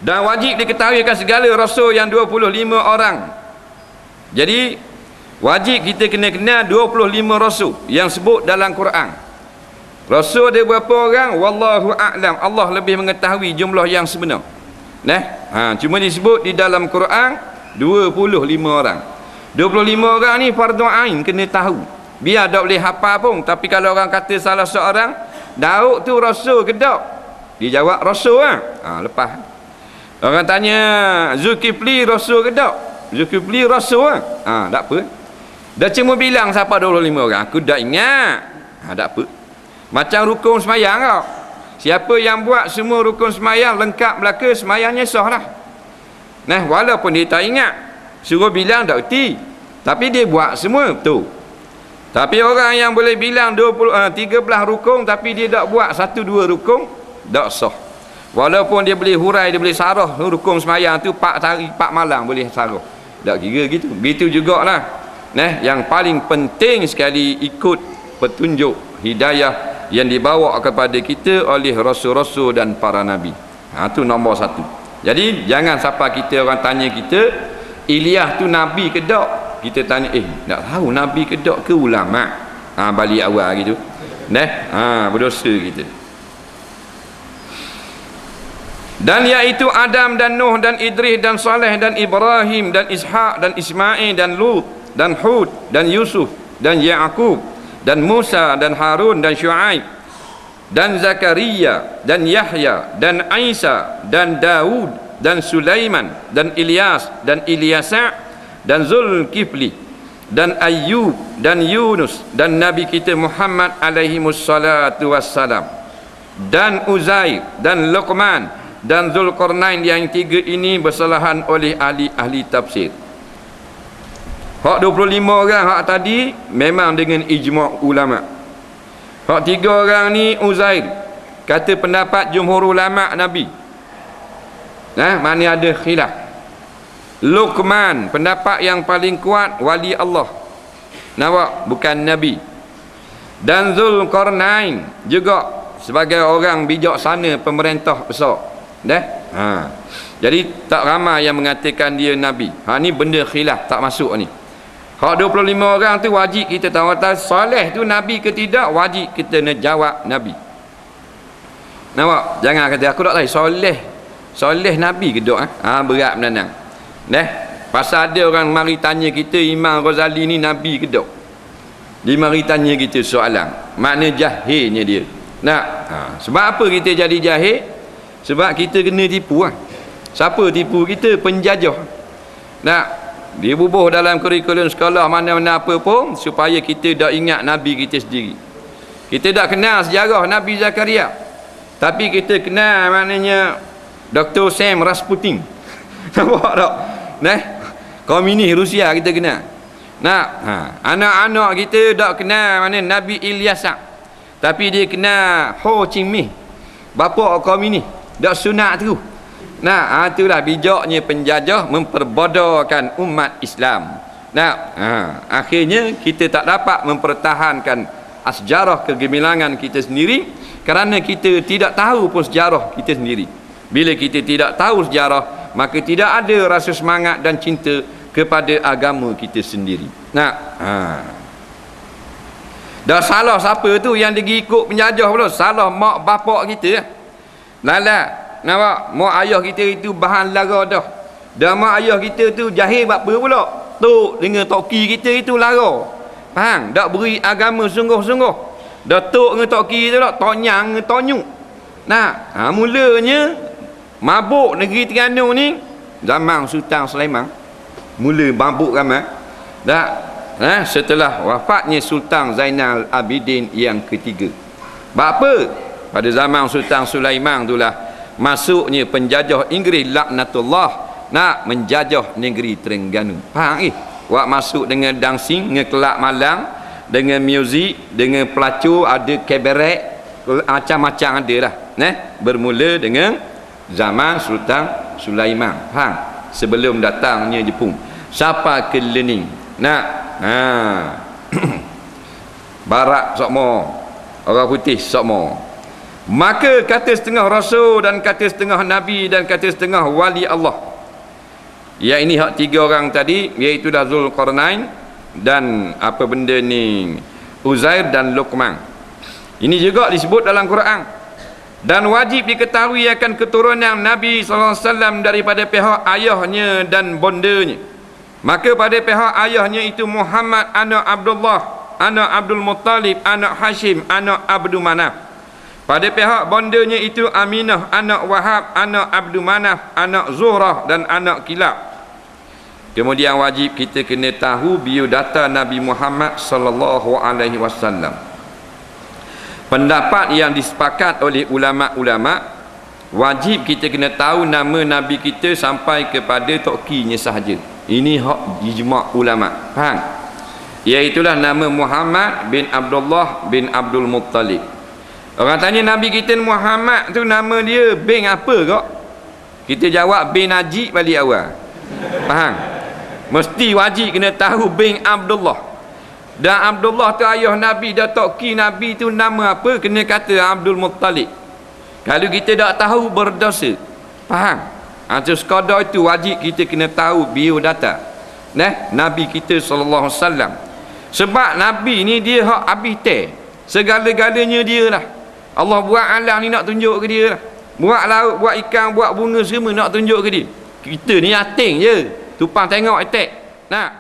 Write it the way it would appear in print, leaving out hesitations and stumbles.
Dan wajib diketahui akan segala rasul yang 25 orang. Jadi wajib kita kena kenal 25 rasul yang sebut dalam Quran. Rasul ada berapa orang? Wallahu a'lam. Allah lebih mengetahui jumlah yang sebenar. Cuma disebut di dalam Quran 25 orang. 25 orang ni fardu ain kena tahu. Biar tak boleh hafal pun, tapi kalau orang kata salah seorang, Daud tu rasul ke tak? Dia jawab rasul lah. Lepas orang tanya Zulkifli rasul ke tak? Zulkifli rasul lah. Tak apa. Dah cuma bilang siapa 25 orang. Aku dah ingat. Tak apa. Macam rukun semayang kau. Siapa yang buat semua rukun semayang lengkap belaka, semayangnya sah lah. Walaupun dia tak ingat, suruh bilang tak erti, tapi dia buat semua betul. Tapi orang yang boleh bilang 13 rukun tapi dia tak buat 1-2 rukun, tak sah. Walaupun dia boleh hurai, dia boleh sarah rukun semayang tu 4 hari 4 malam boleh sarah, tak kira gitu. Begitu jugalah. Yang paling penting sekali ikut petunjuk hidayah yang dibawa kepada kita oleh rasul-rasul dan para nabi. Itu nombor 1. Jadi jangan siapa kita orang tanya kita, Ilyas tu nabi ke tak? Kita tanya, tak tahu nabi ke tak ke ulama. Balik awal gitu. Berdosa kita. Dan iaitu Adam dan Nuh dan Idris dan Saleh dan Ibrahim dan Ishak dan Ismail dan Lut dan Hud dan Yusuf dan Ya'qub dan Musa dan Harun dan Syuaib dan Zakaria dan Yahya dan Isa dan Daud dan Sulaiman dan Ilyas dan Ilyasa dan Zulkifli dan Ayyub dan Yunus dan Nabi kita Muhammad alaihi wassalatu wassalam dan Uzair dan Luqman dan Zulkarnain. Yang 3 ini bersalahan oleh ahli tafsir. Hak 25 orang hak tadi memang dengan ijma' ulama'. Hak 3 orang ni Uzair kata pendapat jumhur ulama' Nabi. Mana ada khilaf. Luqman pendapat yang paling kuat wali Allah, bukan Nabi. Dan Zulkarnain juga sebagai orang bijaksana pemerintah besar. Jadi tak ramai yang mengatakan dia Nabi. Ni benda khilaf, tak masuk ni. Hak 25 orang tu wajib kita tahu Saleh tu Nabi ke tidak, wajib kita nak jawab Nabi. Jangan kata aku tak tahu Saleh Nabi ke tak. Berat menanang. Pasal ada orang mari tanya kita, Imam Ghazali ni Nabi ke tak? Dia mari tanya kita soalan, makna jahilnya dia. Sebab apa kita jadi jahil? Sebab kita kena tipu. Siapa tipu kita? Penjajah. Dia bubuh dalam kurikulum sekolah mana-mana apa pun supaya kita tak ingat Nabi kita sendiri. Kita tak kenal sejarah Nabi Zakaria, tapi kita kenal maknanya Dr. Sam Rasputin. Nampak tak? Komunis Rusia kita kenal. Anak-anak kita tak kenal mana Nabi Ilyas, tapi dia kenal Ho Chi Minh, bapa komunis, tak sunat tu. Itulah bijaknya penjajah memperbodohkan umat Islam. Akhirnya kita tak dapat mempertahankan sejarah kegemilangan kita sendiri kerana kita tidak tahu pun sejarah kita sendiri. Bila kita tidak tahu sejarah, maka tidak ada rasa semangat dan cinta kepada agama kita sendiri. Dah salah siapa tu yang dia ikut penjajah pula? Salah mak bapak kita. Nampak? Mak ayah kita itu bahan lara dah. Dan mak ayah kita tu jahil buat apa pula? Tok dengan toki kita itu lara. Faham? Tak beri agama sungguh-sungguh. Dah tok dengan toki tu tak, tonyang dengan tonyuk. Mulanya mabuk negeri Terengganu ni zaman Sultan Sulaiman. Mula mabuk ramai. Setelah wafatnya Sultan Zainal Abidin yang ketiga. Apa? Pada zaman Sultan Sulaiman itulah masuknya penjajah Inggeris laknatullah nak menjajah negeri Terengganu. Faham Wak masuk dengan dancing, dengan kelab malam, dengan muzik, dengan pelacur, ada kabaret, macam-macam ada lah. Bermula dengan zaman Sultan Sulaiman. Faham? Sebelum datangnya Jepun. Siapa ke Lenin? Barat sokmo, orang putih sokmo. Maka kata setengah rasul dan kata setengah nabi dan kata setengah wali Allah. Ya, ini hak tiga orang tadi, iaitu Zulqarnain dan apa benda ni, Uzair dan Luqman. Ini juga disebut dalam Quran. Dan wajib diketahui akan keturunan Nabi SAW daripada pihak ayahnya dan bondanya. Maka pada pihak ayahnya itu Muhammad anak Abdullah, anak Abdul Muttalib, anak Hashim, anak Abdul Manaf. Pada pihak bondanya itu Aminah anak Wahab, anak Abdul Manaf, anak Zuhrah dan anak Kilab. Kemudian wajib kita kena tahu biodata Nabi Muhammad sallallahu alaihi wasallam. Pendapat yang disepakat oleh ulama-ulama, wajib kita kena tahu nama Nabi kita sampai kepada tokinya sahaja. Ini hak ijma' ulama. Faham? Iaitulah nama Muhammad bin Abdullah bin Abdul Muttalib. Orang tanya Nabi kita Muhammad tu nama dia bin apa kok? Kita jawab bin Najib balik awal. Faham? Mesti wajib kena tahu bin Abdullah. Dan Abdullah tu ayah Nabi, dah toki Nabi tu nama apa? Kena kata Abdul Muttalib. Kalau kita tak tahu berdosa. Faham? Itu sekadar itu wajib kita kena tahu biodata. Nabi kita sallallahu alaihi wasallam. Sebab Nabi ni dia hak habis teh. Segala-galanya dia lah. Allah buat alam ni nak tunjuk ke dia lah. Buat laut, buat ikan, buat bunga semua nak tunjuk ke dia. Kita ni ating je. Tupang tengok attack. Nak?